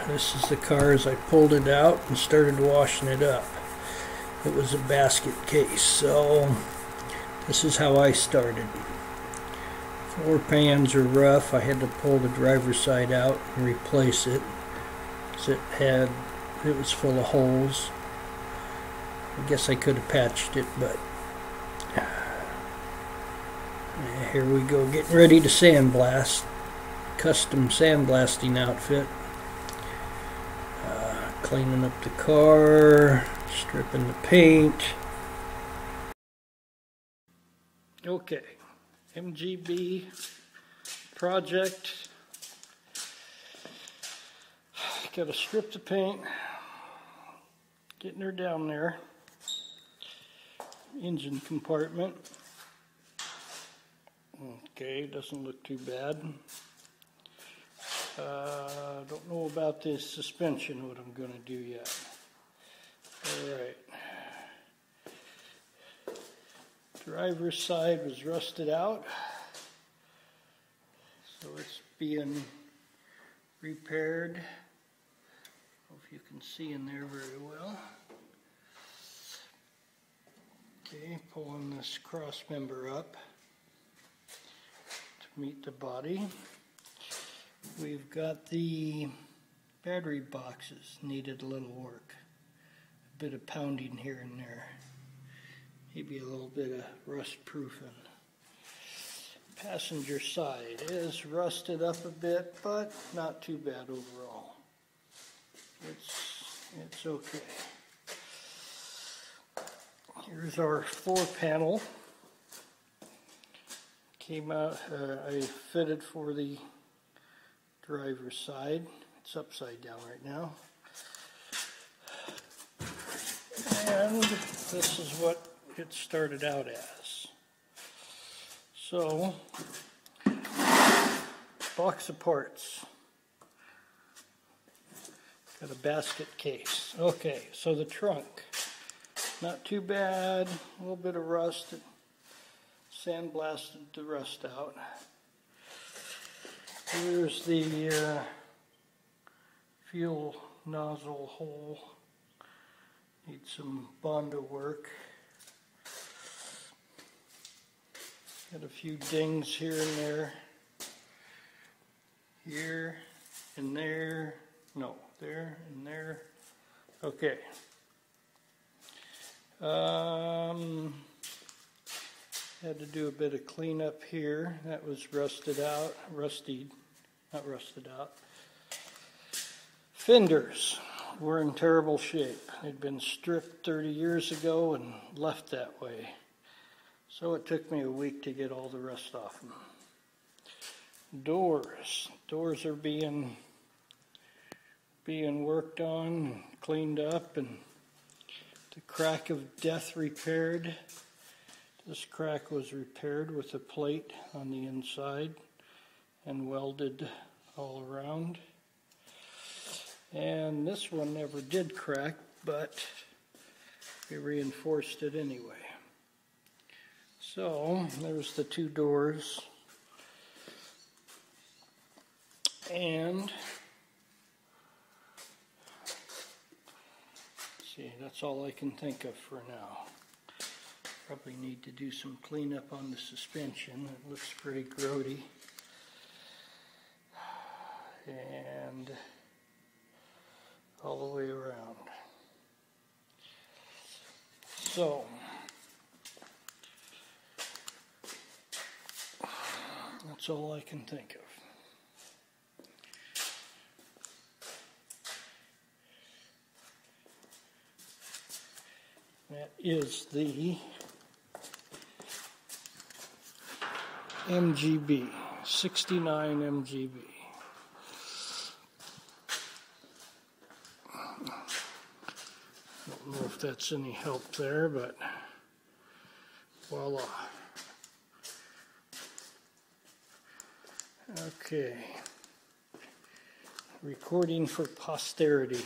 This is the car as I pulled it out and started washing it up. It was a basket case, so this is how I started. Floor pans are rough. I had to pull the driver's side out and replace it. It was full of holes. I guess I could have patched it, but here we go, getting ready to sandblast. Custom sandblasting outfit. Cleaning up the car, stripping the paint. Okay, MGB project. Got to strip the paint, getting her down there. Engine compartment. Okay, doesn't look too bad. Don't know about this suspension, what I'm going to do yet. Alright. Driver's side was rusted out, so it's being repaired. I don't know if you can see in there very well. Okay, pulling this cross member up to meet the body. We've got the battery boxes, needed a little work. A bit of pounding here and there. Maybe a little bit of rust proofing. Passenger side is rusted up a bit, but not too bad overall. It's okay. Here's our floor panel. Came out, I fitted for the driver's side. It's upside down right now. And this is what it started out as. So, box of parts. Got a basket case. Okay, so the trunk. Not too bad. A little bit of rust. Sandblasted the rust out. Here's the fuel nozzle hole. Needs some Bondo work. Got a few dings here and there. Here and there. No, there and there. Okay. Had to do a bit of cleanup here. That was rusted out. Not rusted out. Fenders were in terrible shape. They'd been stripped 30 years ago and left that way. So it took me a week to get all the rust off them. Doors. Doors are being worked on and cleaned up, and the crack of death repaired. This crack was repaired with a plate on the inside and welded all around. And this one never did crack, but we reinforced it anyway. So there's the two doors. And see, that's all I can think of for now. Probably need to do some cleanup on the suspension. It looks pretty grody. And all the way around. So, that's all I can think of. That is the MGB, 69 MGB. Don't know if that's any help there, but voila. Okay. Recording for posterity.